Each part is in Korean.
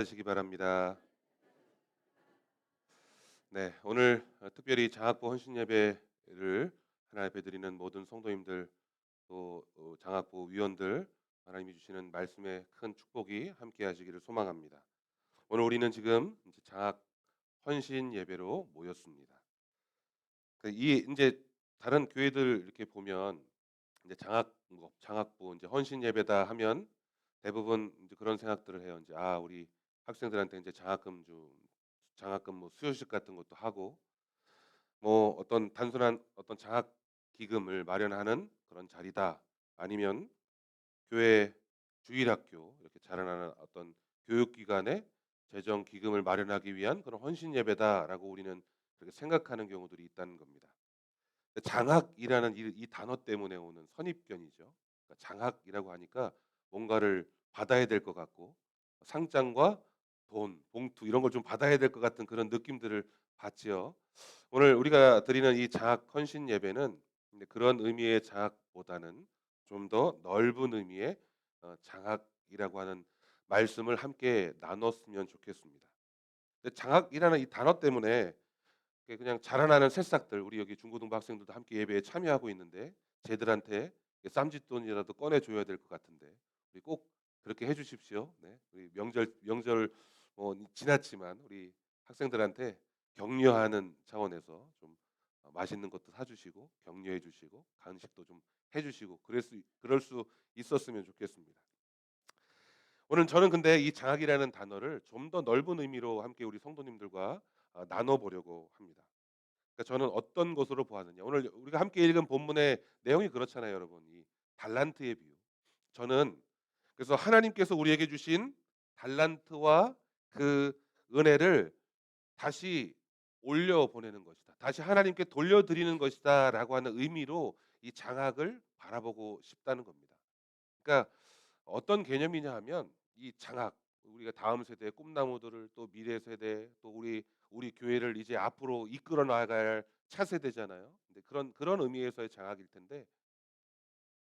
되시기 바랍니다. 네, 오늘 특별히 장학부 헌신 예배를 하나 예배 드리는 모든 성도님들 또 장학부 위원들 하나님이 주시는 말씀의 큰 축복이 함께 하시기를 소망합니다. 오늘 우리는 지금 이제 장학 헌신 예배로 모였습니다. 이 이제 다른 교회들 이렇게 보면 이제 장학부 이제 헌신 예배다 하면 대부분 이제 그런 생각들을 해요. 이제 우리 학생들한테 이제 장학금 뭐 수여식 같은 것도 하고 뭐 어떤 단순한 어떤 장학 기금을 마련하는 그런 자리다. 아니면 교회 주일학교 이렇게 자라나는 어떤 교육기관에 재정 기금을 마련하기 위한 그런 헌신 예배다라고 우리는 그렇게 생각하는 경우들이 있다는 겁니다. 장학이라는 이 단어 때문에 오는 선입견이죠. 그러니까 장학이라고 하니까 뭔가를 받아야 될 것 같고 상장과 돈, 봉투 이런 걸 좀 받아야 될 것 같은 그런 느낌들을 받지요. 오늘 우리가 드리는 이 장학 헌신 예배는 근데 그런 의미의 장학보다는 좀 더 넓은 의미의 장학이라고 하는 말씀을 함께 나눴으면 좋겠습니다. 근데 장학이라는 이 단어 때문에 그냥 자라나는 새싹들 우리 여기 중고등부 학생들도 함께 예배에 참여하고 있는데 쟤들한테 쌈짓돈이라도 꺼내 줘야 될 것 같은데 우리 꼭 그렇게 해 주십시오. 네. 우리 명절 지났지만 우리 학생들한테 격려하는 차원에서 좀 맛있는 것도 사 주시고 격려해 주시고 간식도 좀 해 주시고 그럴 수 있었으면 좋겠습니다. 오늘 저는 근데 이 장학이라는 단어를 좀 더 넓은 의미로 함께 우리 성도님들과 나눠 보려고 합니다. 그러니까 저는 어떤 것으로 보았느냐. 오늘 우리가 함께 읽은 본문의 내용이 그렇잖아요, 여러분. 이 달란트의 비유. 저는 그래서 하나님께서 우리에게 주신 달란트와 그 은혜를 다시 올려 보내는 것이다. 다시 하나님께 돌려드리는 것이다라고 하는 의미로 이 장학을 바라보고 싶다는 겁니다. 그러니까 어떤 개념이냐 하면 이 장학 우리가 다음 세대의 꿈나무들을 또 미래 세대 또 우리 교회를 이제 앞으로 이끌어 나갈 차세대잖아요. 근데 그런 의미에서의 장학일 텐데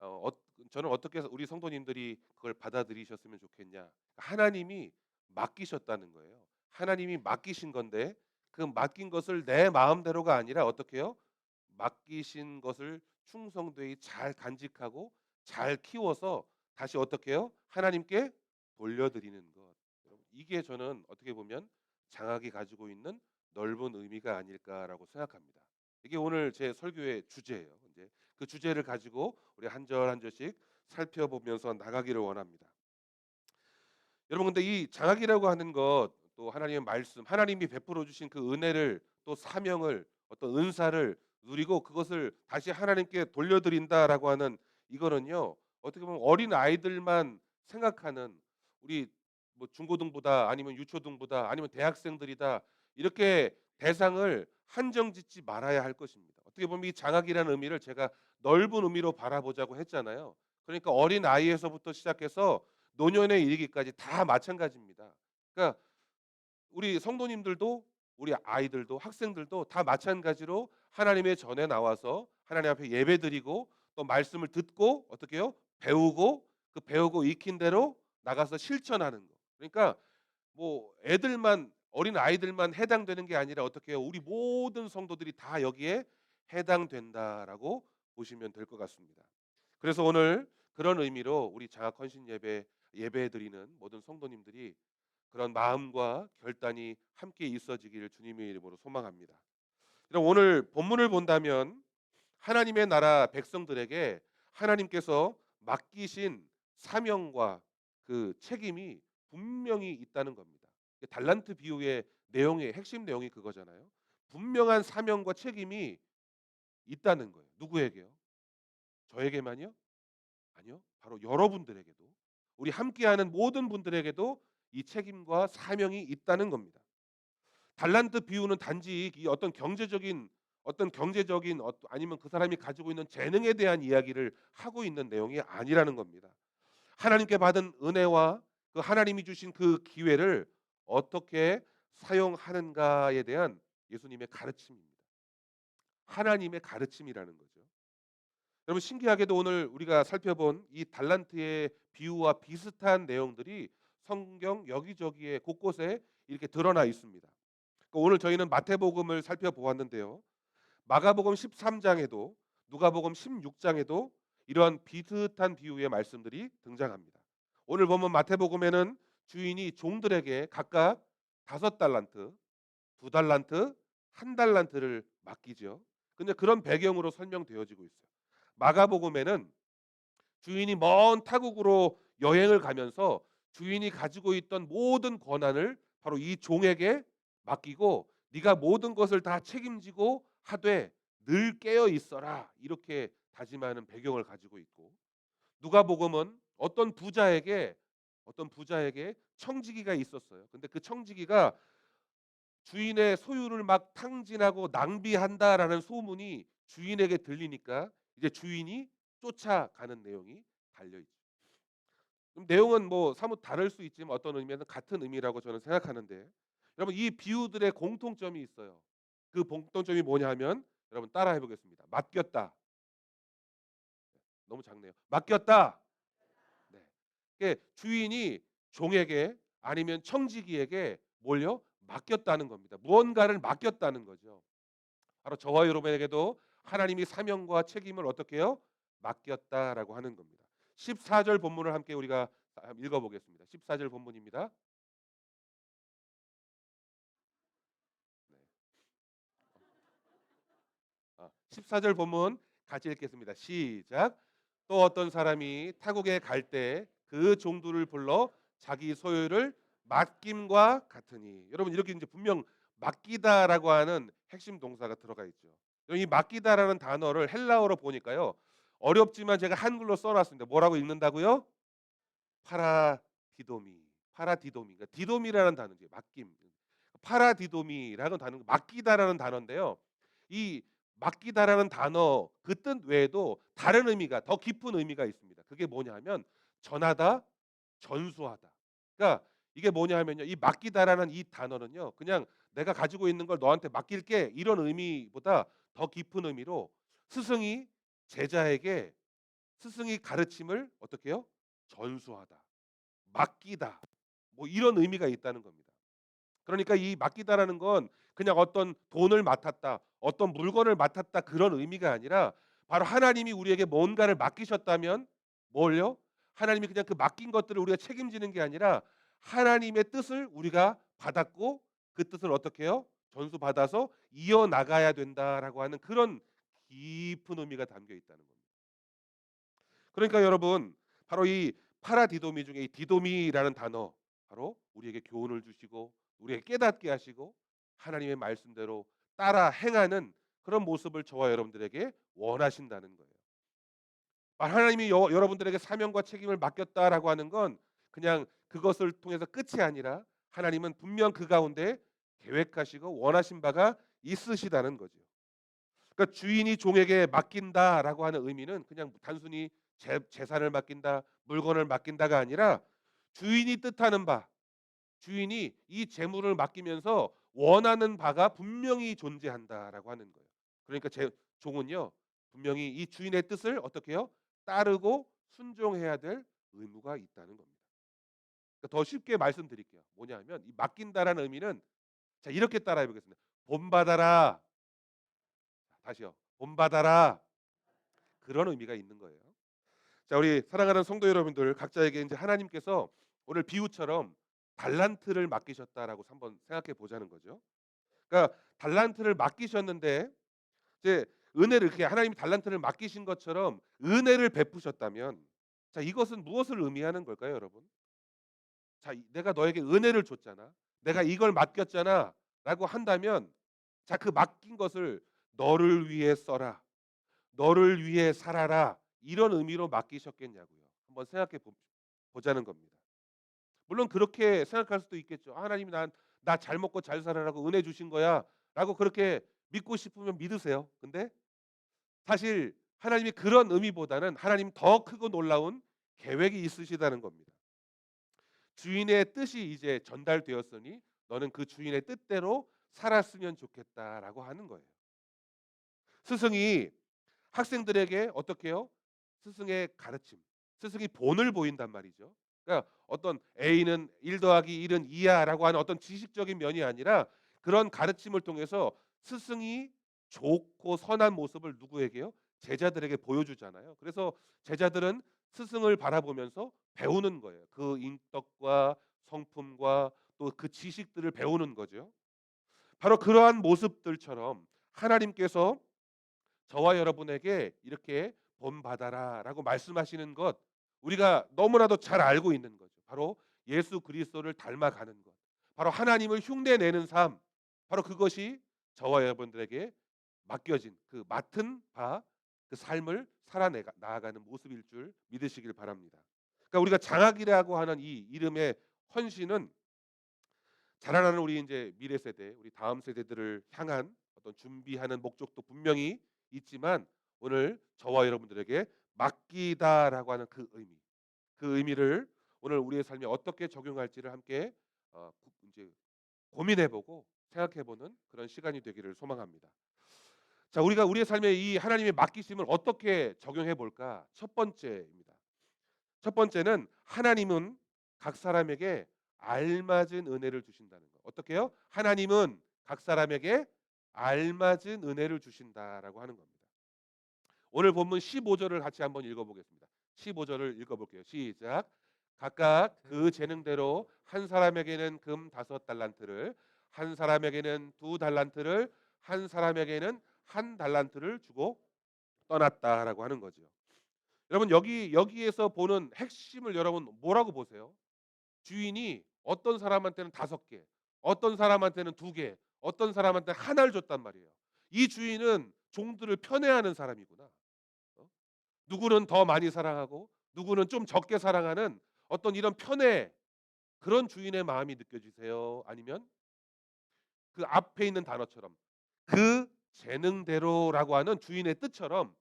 어, 어 저는 어떻게 해서 우리 성도님들이 그걸 받아들이셨으면 좋겠냐? 하나님이 맡기셨다는 거예요. 하나님이 맡기신 건데 그 맡긴 것을 내 마음대로가 아니라 어떻게 해요? 맡기신 것을 충성되이 잘 간직하고 잘 키워서 다시 어떻게 해요? 하나님께 돌려드리는 것. 여러분, 이게 저는 어떻게 보면 장학이 가지고 있는 넓은 의미가 아닐까라고 생각합니다. 이게 오늘 제 설교의 주제예요. 이제 그 주제를 가지고 우리 한 절 한 절씩 살펴보면서 나가기를 원합니다. 여러분 근데 이 장학이라고 하는 것 또 하나님의 말씀, 하나님이 베풀어 주신 그 은혜를 또 사명을 어떤 은사를 누리고 그것을 다시 하나님께 돌려드린다라고 하는 이거는요. 어떻게 보면 어린 아이들만 생각하는 우리 뭐 중고등부다 아니면 유초등부다 아니면 대학생들이다 이렇게 대상을 한정짓지 말아야 할 것입니다. 어떻게 보면 이 장학이라는 의미를 제가 넓은 의미로 바라보자고 했잖아요. 그러니까 어린 아이에서부터 시작해서 노년에 이르기까지 다 마찬가지입니다. 그러니까 우리 성도님들도 우리 아이들도 학생들도 다 마찬가지로 하나님의 전에 나와서 하나님 앞에 예배드리고 또 말씀을 듣고 어떻게 해요? 배우고 그 배우고 익힌 대로 나가서 실천하는 거. 그러니까 뭐 애들만 어린 아이들만 해당되는 게 아니라 어떻게 해요? 우리 모든 성도들이 다 여기에 해당된다라고 보시면 될 것 같습니다. 그래서 오늘 그런 의미로 우리 장학 헌신 예배 드리는 모든 성도님들이 그런 마음과 결단이 함께 있어지기를 주님의 이름으로 소망합니다. 그럼 오늘 본문을 본다면 하나님의 나라 백성들에게 하나님께서 맡기신 사명과 그 책임이 분명히 있다는 겁니다. 달란트 비유의 내용의 핵심 내용이 그거잖아요. 분명한 사명과 책임이 있다는 거예요. 누구에게요? 저에게만요? 아니요. 바로 여러분들에게도 우리 함께하는 모든 분들에게도 이 책임과 사명이 있다는 겁니다. 달란트 비유는 단지 이 어떤 경제적인 아니면 그 사람이 가지고 있는 재능에 대한 이야기를 하고 있는 내용이 아니라는 겁니다. 하나님께 받은 은혜와 그 하나님이 주신 그 기회를 어떻게 사용하는가에 대한 예수님의 가르침입니다. 하나님의 가르침이라는 거죠. 여러분 신기하게도 오늘 우리가 살펴본 이 달란트의 비유와 비슷한 내용들이 성경 여기저기에 곳곳에 이렇게 드러나 있습니다. 오늘 저희는 마태복음을 살펴보았는데요. 마가복음 13장에도 누가복음 16장에도 이러한 비슷한 비유의 말씀들이 등장합니다. 오늘 보면 마태복음에는 주인이 종들에게 각각 5달란트, 2달란트, 1달란트를 맡기죠. 근데 그런 배경으로 설명되어지고 있어요. 마가복음에는 주인이 먼 타국으로 여행을 가면서 주인이 가지고 있던 모든 권한을 바로 이 종에게 맡기고 네가 모든 것을 다 책임지고 하되 늘 깨어 있어라 이렇게 다짐하는 배경을 가지고 있고, 누가복음은 어떤 부자에게 청지기가 있었어요. 근데 그 청지기가 주인의 소유를 막 탕진하고 낭비한다라는 소문이 주인에게 들리니까 이제 주인이 쫓아가는 내용이 달려 있죠. 좀 내용은 뭐 사뭇 다를 수 있지만 어떤 의미에는 같은 의미라고 저는 생각하는데, 여러분 이 비유들의 공통점이 있어요. 그 공통점이 뭐냐 하면 여러분 따라해 보겠습니다. 맡겼다. 너무 작네요. 맡겼다. 네. 이게 주인이 종에게 아니면 청지기에게 뭘요? 맡겼다는 겁니다. 무언가를 맡겼다는 거죠. 바로 저와 여러분에게도 하나님이 사명과 책임을 어떻게 해요? 맡겼다라고 하는 겁니다. 14절 본문을 함께 우리가 읽어보겠습니다. 14절 본문입니다. 네. 14절 본문 같이 읽겠습니다. 시작. 또 어떤 사람이 타국에 갈 때 그 종들을 불러 자기 소유를 맡김과 같으니, 여러분 이렇게 이제 분명 맡기다라고 하는 핵심 동사가 들어가 있죠. 이 맡기다라는 단어를 헬라어로 보니까요, 어렵지만 제가 한글로 써놨습니다. 뭐라고 읽는다고요? 파라디도미. 파라디도미. 그러니까 디도미라는 단어죠. 맡김. 파라디도미라는 단어, 맡기다라는 단어인데요. 이 맡기다라는 단어 그 뜻 외에도 다른 의미가, 더 깊은 의미가 있습니다. 그게 뭐냐하면 전하다, 전수하다. 그러니까 이게 뭐냐하면요, 이 맡기다라는 이 단어는요, 그냥 내가 가지고 있는 걸 너한테 맡길게 이런 의미보다 더 깊은 의미로 스승이 제자에게 스승이 가르침을 어떻게 해요? 전수하다, 맡기다, 뭐 이런 의미가 있다는 겁니다. 그러니까 이 맡기다라는 건 그냥 어떤 돈을 맡았다, 어떤 물건을 맡았다 그런 의미가 아니라, 바로 하나님이 우리에게 뭔가를 맡기셨다면 뭘요? 하나님이 그냥 그 맡긴 것들을 우리가 책임지는 게 아니라 하나님의 뜻을 우리가 받았고 그 뜻을 어떻게 해요? 전수받아서 이어나가야 된다라고 하는 그런 깊은 의미가 담겨 있다는 겁니다. 그러니까 여러분, 바로 이 파라디도미 중에 이 디도미라는 단어, 바로 우리에게 교훈을 주시고 우리에게 깨닫게 하시고 하나님의 말씀대로 따라 행하는 그런 모습을 저와 여러분들에게 원하신다는 거예요. 하나님이 여러분들에게 사명과 책임을 맡겼다라고 하는 건 그냥 그것을 통해서 끝이 아니라 하나님은 분명 그 가운데 계획하시고 원하신 바가 있으시다는 거죠. 그러니까 주인이 종에게 맡긴다라고 하는 의미는 그냥 단순히 재산을 맡긴다, 물건을 맡긴다가 아니라 주인이 뜻하는 바, 주인이 이 재물을 맡기면서 원하는 바가 분명히 존재한다라고 하는 거예요. 그러니까 제 종은요, 분명히 이 주인의 뜻을 어떻게 해요? 따르고 순종해야 될 의무가 있다는 겁니다. 그러니까 더 쉽게 말씀드릴게요. 뭐냐면 이 맡긴다라는 의미는, 자 이렇게 따라해 보겠습니다. 본받아라. 다시요. 본받아라. 그런 의미가 있는 거예요. 자, 우리 사랑하는 성도 여러분들, 각자에게 이제 하나님께서 오늘 비유처럼 달란트를 맡기셨다라고 한번 생각해 보자는 거죠. 그러니까 달란트를 맡기셨는데 이제 은혜를, 이렇게 하나님이 달란트를 맡기신 것처럼 은혜를 베푸셨다면, 자 이것은 무엇을 의미하는 걸까요, 여러분? 자, 내가 너에게 은혜를 줬잖아. 내가 이걸 맡겼잖아라고 한다면, 자 그 맡긴 것을 너를 위해 써라. 너를 위해 살아라. 이런 의미로 맡기셨겠냐고요. 한번 생각해 보자는 겁니다. 물론 그렇게 생각할 수도 있겠죠. 하나님이 나 잘 먹고 잘 살아라고 은혜 주신 거야라고 그렇게 믿고 싶으면 믿으세요. 근데 사실 하나님이 그런 의미보다는 하나님 더 크고 놀라운 계획이 있으시다는 겁니다. 주인의 뜻이 이제 전달되었으니 너는 그 주인의 뜻대로 살았으면 좋겠다라고 하는 거예요. 스승이 학생들에게 어떻게 해요? 스승의 가르침, 스승이 본을 보인단 말이죠. 그러니까 어떤 A는 1 더하기 1은 2야라고 하는 어떤 지식적인 면이 아니라 그런 가르침을 통해서 스승이 좋고 선한 모습을 누구에게요? 제자들에게 보여주잖아요. 그래서 제자들은 스승을 바라보면서 배우는 거예요. 그 인덕과 성품과 또 그 지식들을 배우는 거죠. 바로 그러한 모습들처럼 하나님께서 저와 여러분에게 이렇게 본받아라라고 말씀하시는 것, 우리가 너무나도 잘 알고 있는 거죠. 바로 예수 그리스도를 닮아가는 것, 바로 하나님을 흉내내는 삶, 바로 그것이 저와 여러분들에게 맡겨진 그 맡은 바 그 삶을 살아 나아가는 모습일 줄 믿으시길 바랍니다. 그러니까 우리가 장학이라고 하는 이 이름의 헌신은 자라나는 우리 이제 미래 세대, 우리 다음 세대들을 향한 어떤 준비하는 목적도 분명히 있지만, 오늘 저와 여러분들에게 맡기다라고 하는 그 의미, 그 의미를 오늘 우리의 삶에 어떻게 적용할지를 함께 이제 고민해보고 생각해보는 그런 시간이 되기를 소망합니다. 자, 우리가 우리의 삶에 이 하나님의 맡기심을 어떻게 적용해 볼까? 첫 번째입니다. 첫 번째는 하나님은 각 사람에게 알맞은 은혜를 주신다는 거. 어떻게요? 하나님은 각 사람에게 알맞은 은혜를 주신다라고 하는 겁니다. 오늘 본문 15절을 같이 한번 읽어보겠습니다. 15절을 읽어볼게요. 시작. 각각 그 재능대로 한 사람에게는 금 5달란트를, 한 사람에게는 2달란트를, 한 사람에게는 1달란트를 주고 떠났다라고 하는 거죠. 여러분, 여기에서 보는 핵심을 여러분 뭐라고 보세요? 주인이 어떤 사람한테는 5개, 어떤 사람한테는 2개, 어떤 사람한테는 하나를 줬단 말이에요. 이 주인은 종들을 편애하는 사람이구나. 어? 누구는 더 많이 사랑하고 누구는 좀 적게 사랑하는 어떤 이런 편애, 그런 주인의 마음이 느껴지세요? 아니면 그 앞에 있는 단어처럼 그 재능대로라고 하는 주인의 뜻처럼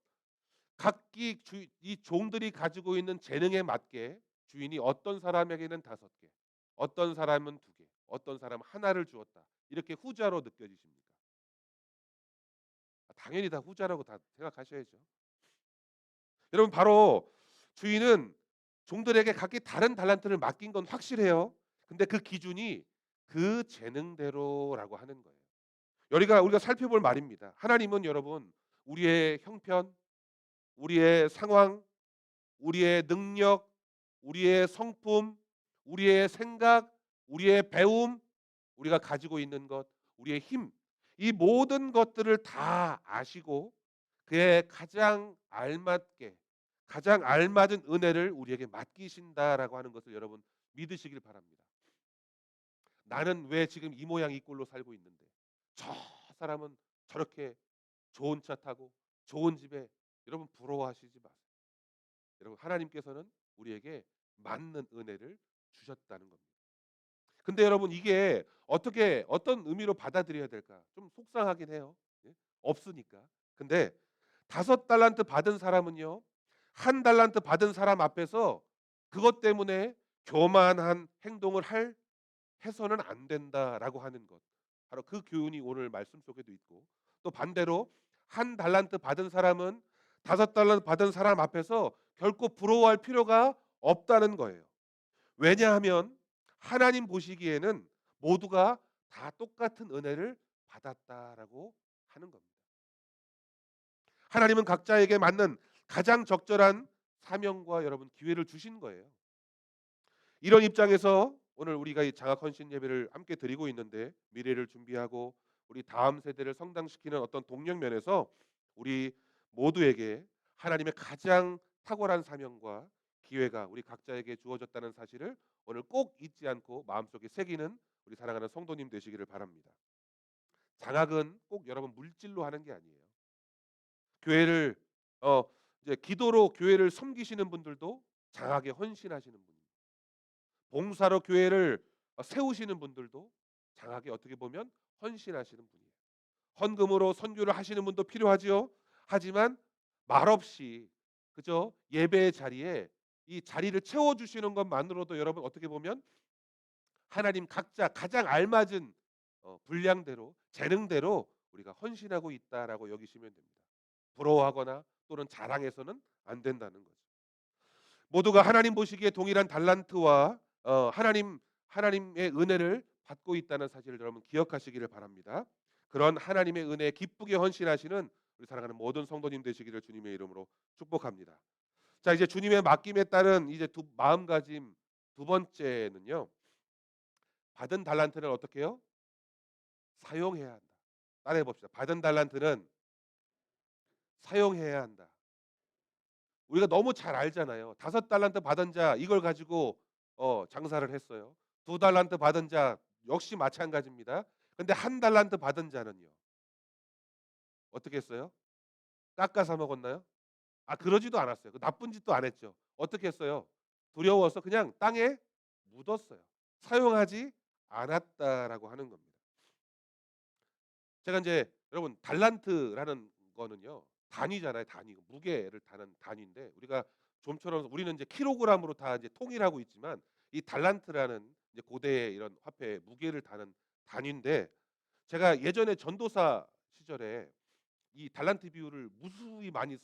각기 이 종들이 가지고 있는 재능에 맞게 주인이 어떤 사람에게는 5개, 어떤 사람은 2개, 어떤 사람은 하나를 주었다, 이렇게 후자로 느껴지십니까? 당연히 다 후자라고 다 생각하셔야죠. 여러분, 바로 주인은 종들에게 각기 다른 달란트를 맡긴 건 확실해요. 근데 그 기준이 그 재능대로라고 하는 거예요. 우리가 살펴볼 말입니다. 하나님은 여러분 우리의 형편, 우리의 상황, 우리의 능력, 우리의 성품, 우리의 생각, 우리의 배움, 우리가 가지고 있는 것, 우리의 힘, 이 모든 것들을 다 아시고 그의 가장 알맞게, 가장 알맞은 은혜를 우리에게 맡기신다라고 하는 것을 여러분 믿으시길 바랍니다. 나는 왜 지금 이 모양 이 꼴로 살고 있는데 저 사람은 저렇게 좋은 차 타고 좋은 집에, 여러분 부러워하시지 마세요. 여러분, 하나님께서는 우리에게 맞는 은혜를 주셨다는 겁니다. 근데 여러분, 이게 어떻게 어떤 의미로 받아들여야 될까? 좀 속상하긴 해요. 예? 없으니까. 근데 5달란트 받은 사람은요, 1달란트 받은 사람 앞에서 그것 때문에 교만한 행동을 해서는 안 된다라고 하는 것. 바로 그 교훈이 오늘 말씀 속에도 있고, 또 반대로 1달란트 받은 사람은 5달란트 받은 사람 앞에서 결코 부러워할 필요가 없다는 거예요. 왜냐하면 하나님 보시기에는 모두가 다 똑같은 은혜를 받았다라고 하는 겁니다. 하나님은 각자에게 맞는 가장 적절한 사명과 여러분 기회를 주신 거예요. 이런 입장에서 오늘 우리가 이 장학 헌신 예배를 함께 드리고 있는데, 미래를 준비하고 우리 다음 세대를 성장시키는 어떤 동력 면에서 우리 모두에게 하나님의 가장 탁월한 사명과 기회가 우리 각자에게 주어졌다는 사실을 오늘 꼭 잊지 않고 마음속에 새기는 우리 사랑하는 성도님 되시기를 바랍니다. 장학은 꼭 여러분 물질로 하는 게 아니에요. 교회를 어 이제 기도로 교회를 섬기시는 분들도 장학에 헌신하시는 분입니다. 봉사로 교회를 세우시는 분들도 장학에 어떻게 보면 헌신하시는 분이에요. 헌금으로 선교를 하시는 분도 필요하지요. 하지만 말없이 그죠? 예배의 자리에 이 자리를 채워 주시는 것만으로도 여러분 어떻게 보면 하나님 각자 가장 알맞은 분량대로, 재능대로 우리가 헌신하고 있다라고 여기시면 됩니다. 부러워하거나 또는 자랑해서는 안 된다는 거죠. 모두가 하나님 보시기에 동일한 달란트와 하나님의 은혜를 받고 있다는 사실을 여러분 기억하시기를 바랍니다. 그런 하나님의 은혜에 기쁘게 헌신하시는 우리 사랑하는 모든 성도님 되시기를 주님의 이름으로 축복합니다. 자, 이제 주님의 맡김에 따른 이제 마음가짐 두 번째는요. 받은 달란트를 어떻게 해요? 사용해야 한다. 따라해 봅시다. 받은 달란트는 사용해야 한다. 우리가 너무 잘 알잖아요. 5달란트 받은 자 이걸 가지고 장사를 했어요. 2달란트 받은 자 역시 마찬가지입니다. 근데 1달란트 받은 자는요. 어떻게 했어요? 깎아서 먹었나요? 아, 그러지도 않았어요. 그 나쁜 짓도 안 했죠. 어떻게 했어요? 두려워서 그냥 땅에 묻었어요. 사용하지 않았다라고 하는 겁니다. 제가 이제 여러분 달란트라는 거는요. 단위잖아요, 단위. 무게를 다는 단위인데 우리가 좀처럼 우리는 이제 킬로그램으로 다 이제 통일하고 있지만 이 달란트라는 이제 고대의 이런 화폐의 무게를 다는 단위인데 제가 예전에 전도사 시절에 이 달란트 비유를 무수히 많이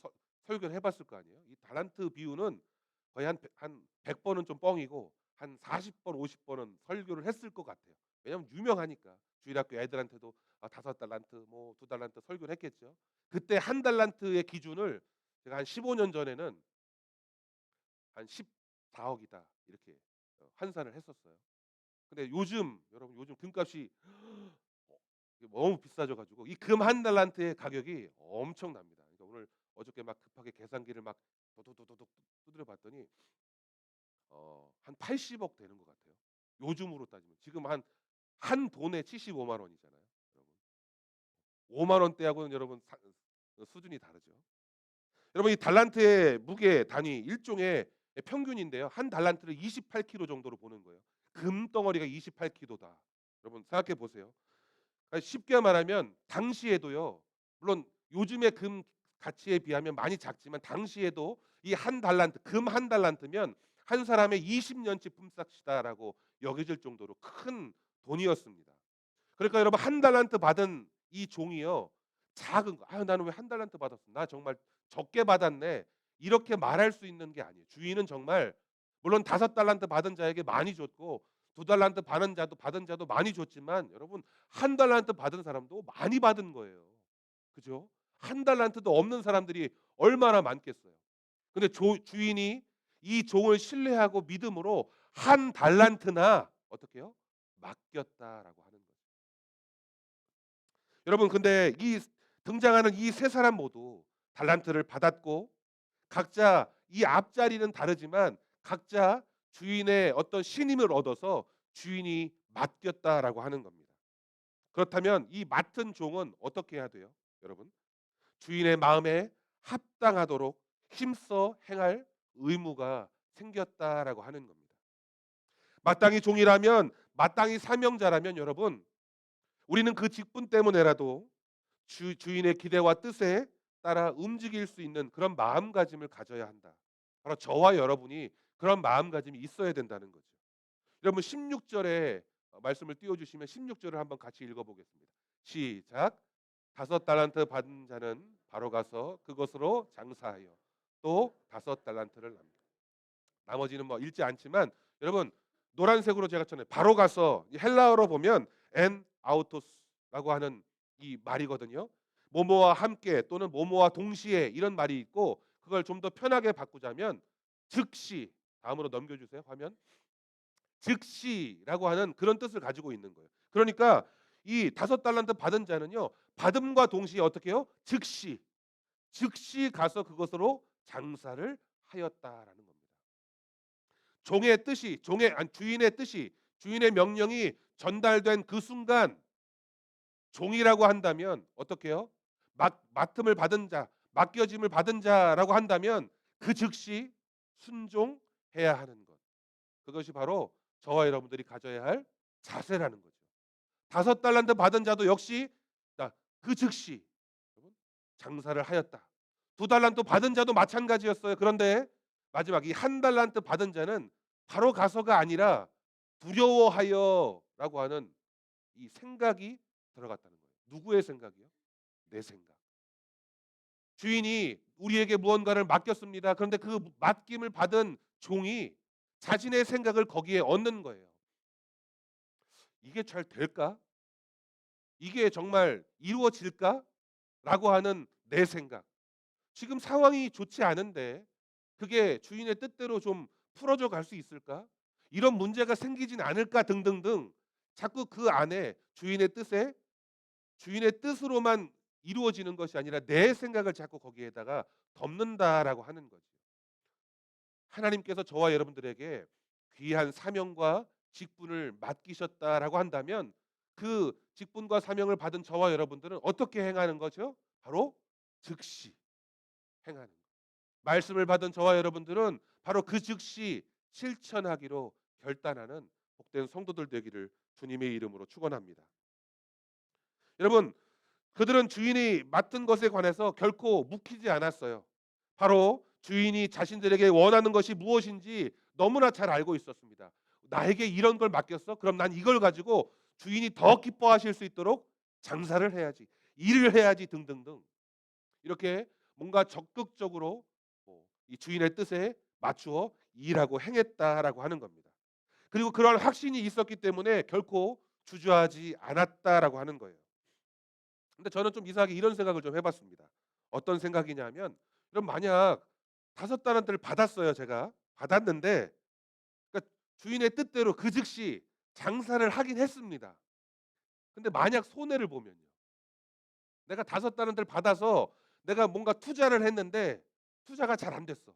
설교를 해봤을 거 아니에요. 이 달란트 비유는 거의 한 100번은 좀 뻥이고 한 40번, 50번은 설교를 했을 것 같아요. 왜냐하면 유명하니까 주일학교 애들한테도 5달란트, 뭐 2달란트 설교를 했겠죠. 그때 1달란트의 기준을 제가 한 15년 전에는 한 14억이다 이렇게 환산을 했었어요. 근데 요즘 여러분 요즘 금값이 너무 비싸져 가지고 이 금 1달란트의 가격이 엄청납니다. 그러니까 오늘 어저께 막 급하게 계산기를 막 도도도도독 두드려 봤더니 한 80억 되는 것 같아요. 요즘으로 따지면 지금 한 돈에 75만 원이잖아요. 여러분 5만 원대하고는 여러분 수준이 다르죠. 여러분 이 달란트의 무게 단위 일종의 평균인데요. 한 달란트를 28kg 정도로 보는 거예요. 금 덩어리가 28kg다. 여러분 생각해 보세요. 쉽게 말하면 당시에도요. 물론 요즘의 금 가치에 비하면 많이 작지만 당시에도 이 한 달란트, 금 한 달란트면 한 사람의 20년치 품삯이다라고 여겨질 정도로 큰 돈이었습니다. 그러니까 여러분 한 달란트 받은 이 종이요. 작은 거. 아유 나는 왜 한 달란트 받았어? 나 정말 적게 받았네. 이렇게 말할 수 있는 게 아니에요. 주인은 정말 물론 5달란트 받은 자에게 많이 줬고 2달란트 받은 자도 많이 줬지만 여러분 1달란트 받은 사람도 많이 받은 거예요. 그죠? 1달란트도 없는 사람들이 얼마나 많겠어요. 근데 주인이 이 종을 신뢰하고 믿음으로 1달란트나 어떻게 해요? 맡겼다라고 하는 거예요. 여러분 근데 이 등장하는 이 세 사람 모두 달란트를 받았고 각자 이 앞자리는 다르지만 각자 주인의 어떤 신임을 얻어서 주인이 맡겼다라고 하는 겁니다. 그렇다면 이 맡은 종은 어떻게 해야 돼요? 여러분 주인의 마음에 합당하도록 힘써 행할 의무가 생겼다라고 하는 겁니다. 마땅히 종이라면 마땅히 사명자라면 여러분 우리는 그 직분 때문에라도 주인의 기대와 뜻에 따라 움직일 수 있는 그런 마음가짐을 가져야 한다. 바로 저와 여러분이 그런 마음가짐이 있어야 된다는 거죠. 여러분 16절에 말씀을 띄워주시면 16절을 한번 같이 읽어보겠습니다. 시작. 5달란트 받은 자는 바로 가서 그것으로 장사하여 또 5달란트를 납니다. 나머지는 뭐 읽지 않지만 여러분 노란색으로 제가 쳤네요. 바로 가서 헬라어로 보면 엔 아우토스라고 하는 이 말이거든요. 모모와 함께 또는 모모와 동시에 이런 말이 있고 그걸 좀 더 편하게 바꾸자면 즉시 다음으로 넘겨주세요 화면. 즉시라고 하는 그런 뜻을 가지고 있는 거예요. 그러니까 이 5달란트 받은 자는요. 받음과 동시에 어떻게 해요? 즉시 가서 그것으로 장사를 하였다라는 겁니다. 종의 뜻이 주인의 뜻이 주인의 명령이 전달된 그 순간 종이라고 한다면 어떻게 해요? 맡음을 받은 자, 맡겨짐을 받은 자라고 한다면 그 즉시 순종해야 하는 것. 그것이 바로 저와 여러분들이 가져야 할 자세라는 거죠. 5달란트 받은 자도 역시 그 즉시 장사를 하였다. 2달란트 받은 자도 마찬가지였어요. 그런데 마지막 이 1달란트 받은 자는 바로 가서가 아니라 두려워하여라고 하는 이 생각이 들어갔다는 거예요. 누구의 생각이요? 내 생각. 주인이 우리에게 무언가를 맡겼습니다. 그런데 그 맡김을 받은 종이 자신의 생각을 거기에 얹는 거예요. 이게 잘 될까? 이게 정말 이루어질까? 라고 하는 내 생각. 지금 상황이 좋지 않은데 그게 주인의 뜻대로 좀 풀어져 갈 수 있을까? 이런 문제가 생기진 않을까 등등등 자꾸 그 안에 주인의 뜻으로만 이루어지는 것이 아니라 내 생각을 자꾸 거기에다가 덮는다라고 하는 거죠. 하나님께서 저와 여러분들에게 귀한 사명과 직분을 맡기셨다라고 한다면 그 직분과 사명을 받은 저와 여러분들은 어떻게 행하는 거죠? 바로 즉시 행하는 거. 말씀을 받은 저와 여러분들은 바로 그 즉시 실천하기로 결단하는 복된 성도들 되기를 주님의 이름으로 축원합니다. 여러분, 그들은 주인이 맡은 것에 관해서 결코 묵히지 않았어요. 바로 주인이 자신들에게 원하는 것이 무엇인지 너무나 잘 알고 있었습니다. 나에게 이런 걸 맡겼어? 그럼 난 이걸 가지고 주인이 더 기뻐하실 수 있도록 장사를 해야지, 일을 해야지 등등등. 이렇게 뭔가 적극적으로 이 주인의 뜻에 맞추어 일하고 행했다라고 하는 겁니다. 그리고 그러한 확신이 있었기 때문에 결코 주저하지 않았다라고 하는 거예요. 근데 저는 좀 이상하게 이런 생각을 좀 해봤습니다. 어떤 생각이냐면, 그럼 만약 5달란트를 받았어요, 제가 받았는데, 그러니까 주인의 뜻대로 그 즉시 장사를 하긴 했습니다. 근데 만약 손해를 보면요, 내가 5달란트를 받아서 내가 뭔가 투자를 했는데 투자가 잘 안 됐어.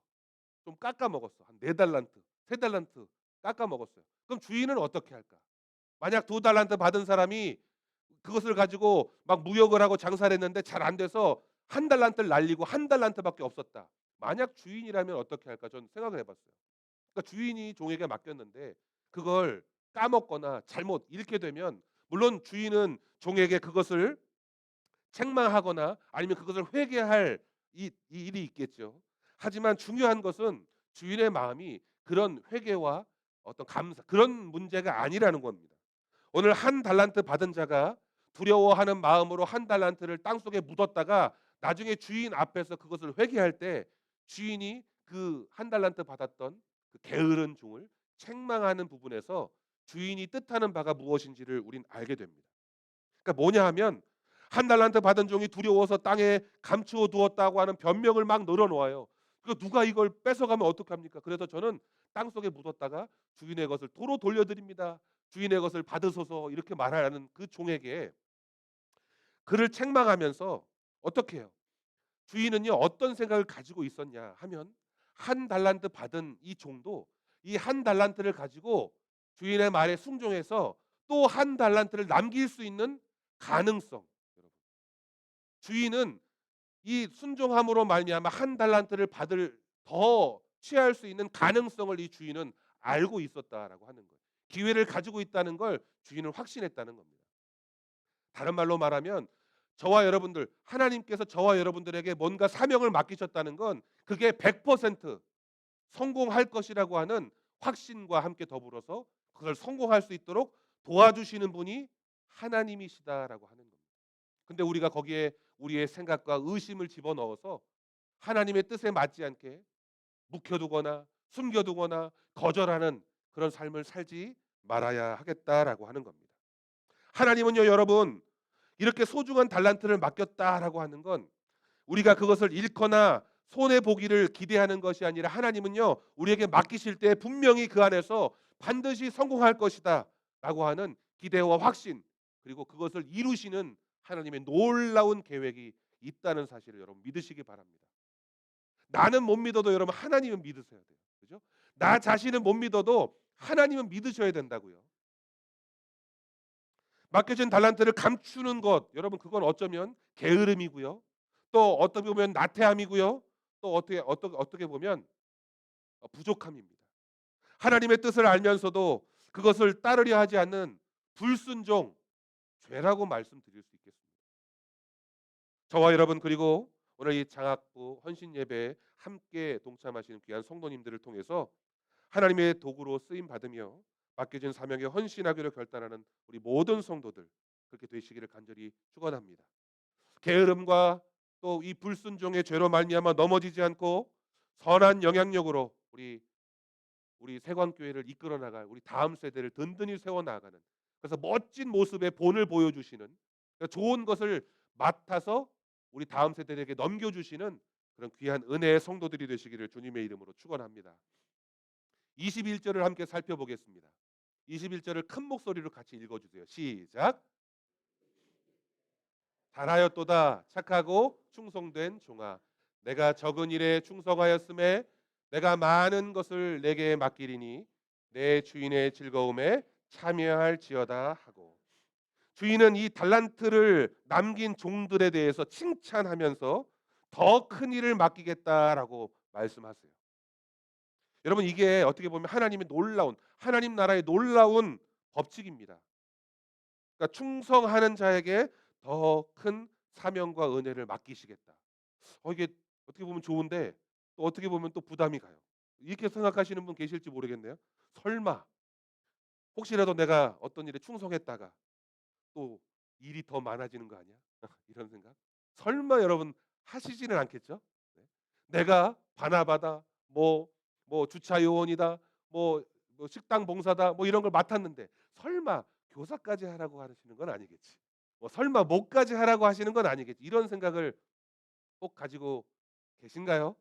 좀 깎아 먹었어. 한 4달란트, 3달란트 깎아 먹었어요. 그럼 주인은 어떻게 할까? 만약 2달란트 받은 사람이 그것을 가지고 막 무역을 하고 장사를 했는데 잘 안 돼서 1달란트를 날리고 1달란트밖에 없었다. 만약 주인이라면 어떻게 할까? 전 생각을 해봤어요. 그러니까 주인이 종에게 맡겼는데 그걸 까먹거나 잘못 잃게 되면 물론 주인은 종에게 그것을 책망하거나 아니면 그것을 회개할 이 일이 있겠죠. 하지만 중요한 것은 주인의 마음이 그런 회개와 어떤 감사 그런 문제가 아니라는 겁니다. 오늘 1달란트 받은 자가 두려워하는 마음으로 1달란트를 땅속에 묻었다가 나중에 주인 앞에서 그것을 회개할 때 주인이 그 1달란트 받았던 그 게으른 종을 책망하는 부분에서 주인이 뜻하는 바가 무엇인지를 우린 알게 됩니다. 그러니까 뭐냐 하면 1달란트 받은 종이 두려워서 땅에 감추어 두었다고 하는 변명을 막 늘어놓아요. 그 누가 이걸 뺏어가면 어떡합니까? 그래서 저는 땅속에 묻었다가 주인의 것을 도로 돌려드립니다. 주인의 것을 받으소서 이렇게 말하는 그 종에게 그를 책망하면서 어떻게 해요? 주인은요 어떤 생각을 가지고 있었냐 하면 1달란트 받은 이 종도 이 1달란트를 가지고 주인의 말에 순종해서 또 1달란트를 남길 수 있는 가능성. 여러분. 주인은 이 순종함으로 말미암아 1달란트를 받을 더 취할 수 있는 가능성을 이 주인은 알고 있었다라고 하는 거예요. 기회를 가지고 있다는 걸 주인은 확신했다는 겁니다. 다른 말로 말하면 저와 여러분들 하나님께서 저와 여러분들에게 뭔가 사명을 맡기셨다는 건 그게 100% 성공할 것이라고 하는 확신과 함께 더불어서 그걸 성공할 수 있도록 도와주시는 분이 하나님이시다라고 하는 겁니다. 근데 우리가 거기에 우리의 생각과 의심을 집어넣어서 하나님의 뜻에 맞지 않게 묵혀두거나 숨겨두거나 거절하는 그런 삶을 살지 말아야 하겠다라고 하는 겁니다. 하나님은요, 여러분, 이렇게 소중한 달란트를 맡겼다라고 하는 건 우리가 그것을 잃거나 손해 보기를 기대하는 것이 아니라 하나님은요, 우리에게 맡기실 때 분명히 그 안에서 반드시 성공할 것이다라고 하는 기대와 확신 그리고 그것을 이루시는 하나님의 놀라운 계획이 있다는 사실을 여러분 믿으시기 바랍니다. 나는 못 믿어도 여러분 하나님은 믿으셔야 돼요. 그죠? 나 자신은 못 믿어도 하나님은 믿으셔야 된다고요. 맡겨진 달란트를 감추는 것, 여러분 그건 어쩌면 게으름이고요. 또 어떻게 보면 나태함이고요. 또 어떻게 보면 부족함입니다. 하나님의 뜻을 알면서도 그것을 따르려 하지 않는 불순종, 죄라고 말씀드릴 수 있겠습니다. 저와 여러분 그리고 오늘 이 장학부 헌신 예배에 함께 동참하시는 귀한 성도님들을 통해서 하나님의 도구로 쓰임 받으며 맡겨진 사명에 헌신하기로 결단하는 우리 모든 성도들 그렇게 되시기를 간절히 축원합니다. 게으름과 또 이 불순종의 죄로 말미암아 넘어지지 않고 선한 영향력으로 우리 우리 세관교회를 이끌어 나갈 우리 다음 세대를 든든히 세워 나가는, 그래서 멋진 모습의 본을 보여주시는, 그러니까 좋은 것을 맡아서 우리 다음 세대에게 넘겨주시는 그런 귀한 은혜의 성도들이 되시기를 주님의 이름으로 축원합니다. 21절을 함께 살펴보겠습니다. 21절을 큰 목소리로 같이 읽어주세요. 시작. 잘하였도다 착하고 충성된 종아, 내가 적은 일에 충성하였음에 내가 많은 것을 내게 맡기리니 내 주인의 즐거움에 참여할지어다 하고, 주인은 이 달란트를 남긴 종들에 대해서 칭찬하면서 더 큰 일을 맡기겠다라고 말씀하세요. 여러분, 이게 어떻게 보면 하나님의 놀라운, 하나님 나라의 놀라운 법칙입니다. 그러니까 충성하는 자에게 더 큰 사명과 은혜를 맡기시겠다. 이게 어떻게 보면 좋은데 또 어떻게 보면 또 부담이 가요. 이렇게 생각하시는 분 계실지 모르겠네요. 설마 혹시라도 내가 어떤 일에 충성했다가 또 일이 더 많아지는 거 아니야? 이런 생각. 설마 여러분 하시지는 않겠죠? 네. 내가 바나바다, 뭐 주차 요원이다, 뭐 식당 봉사다, 뭐 이런 걸 맡았는데 설마 교사까지 하라고 하시는 건 아니겠지? 뭐 설마 목까지 하라고 하시는 건 아니겠지? 이런 생각을 꼭 가지고 계신가요?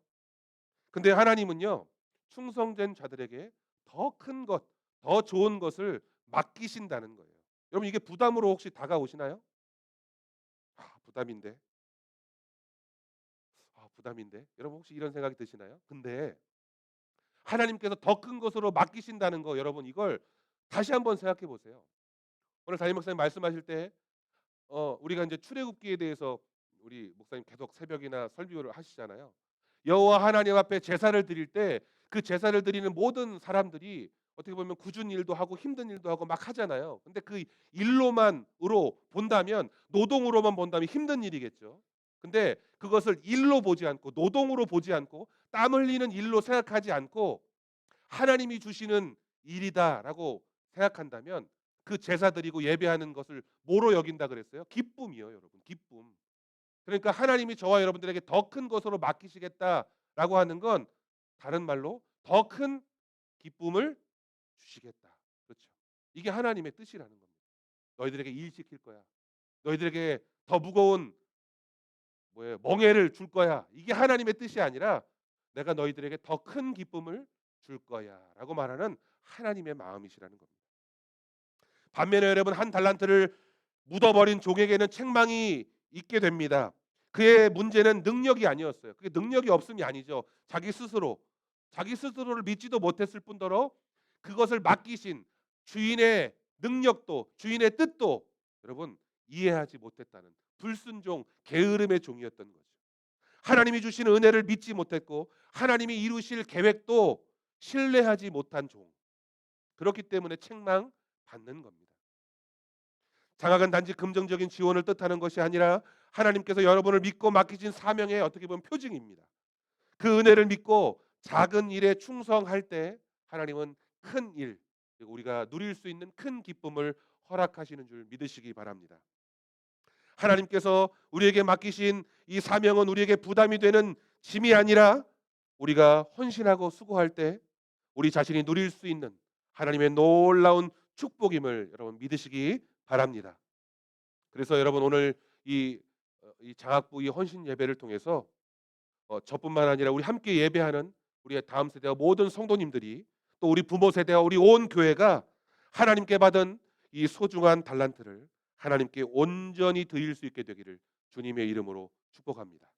근데 하나님은요, 충성된 자들에게 더 큰 것, 더 좋은 것을 맡기신다는 거예요. 여러분, 이게 부담으로 혹시 다가오시나요? 부담인데. 부담인데. 여러분, 혹시 이런 생각이 드시나요? 근데 하나님께서 더 큰 것으로 맡기신다는 거, 여러분 이걸 다시 한번 생각해 보세요. 오늘 담임 목사님 말씀하실 때 우리가 이제 출애굽기에 대해서 우리 목사님 계속 새벽이나 설교를 하시잖아요. 여호와 하나님 앞에 제사를 드릴 때 그 제사를 드리는 모든 사람들이 어떻게 보면 굳은 일도 하고 힘든 일도 하고 막 하잖아요. 근데 그 일로만으로 본다면, 노동으로만 본다면 힘든 일이겠죠. 근데 그것을 일로 보지 않고, 노동으로 보지 않고, 땀 흘리는 일로 생각하지 않고 하나님이 주시는 일이다라고 생각한다면 그 제사 드리고 예배하는 것을 뭐로 여긴다 그랬어요? 기쁨이요, 여러분. 기쁨. 그러니까 하나님이 저와 여러분들에게 더 큰 것으로 맡기시겠다라고 하는 건 다른 말로 더 큰 기쁨을 주시겠다. 그렇죠. 이게 하나님의 뜻이라는 겁니다. 너희들에게 일 시킬 거야. 너희들에게 더 무거운 멍에를 줄 거야. 이게 하나님의 뜻이 아니라 내가 너희들에게 더 큰 기쁨을 줄 거야라고 말하는 하나님의 마음이시라는 겁니다. 반면에 여러분, 한 달란트를 묻어버린 종에게는 책망이 있게 됩니다. 그의 문제는 능력이 아니었어요. 그게 능력이 없음이 아니죠. 자기 스스로를 믿지도 못했을 뿐더러 그것을 맡기신 주인의 능력도, 주인의 뜻도 여러분 이해하지 못했다는 불순종, 게으름의 종이었던 거죠. 하나님이 주신 은혜를 믿지 못했고 하나님이 이루실 계획도 신뢰하지 못한 종. 그렇기 때문에 책망 받는 겁니다. 장학은 단지 긍정적인 지원을 뜻하는 것이 아니라 하나님께서 여러분을 믿고 맡기신 사명의 어떻게 보면 표징입니다. 그 은혜를 믿고 작은 일에 충성할 때 하나님은 큰 일, 그리고 우리가 누릴 수 있는 큰 기쁨을 허락하시는 줄 믿으시기 바랍니다. 하나님께서 우리에게 맡기신 이 사명은 우리에게 부담이 되는 짐이 아니라 우리가 헌신하고 수고할 때 우리 자신이 누릴 수 있는 하나님의 놀라운 축복임을 여러분 믿으시기 바랍니다. 그래서 여러분 오늘 이 장학부 이 헌신 예배를 통해서 저뿐만 아니라 우리 함께 예배하는 우리의 다음 세대와 모든 성도님들이, 또 우리 부모 세대와 우리 온 교회가 하나님께 받은 이 소중한 달란트를 하나님께 온전히 드릴 수 있게 되기를 주님의 이름으로 축복합니다.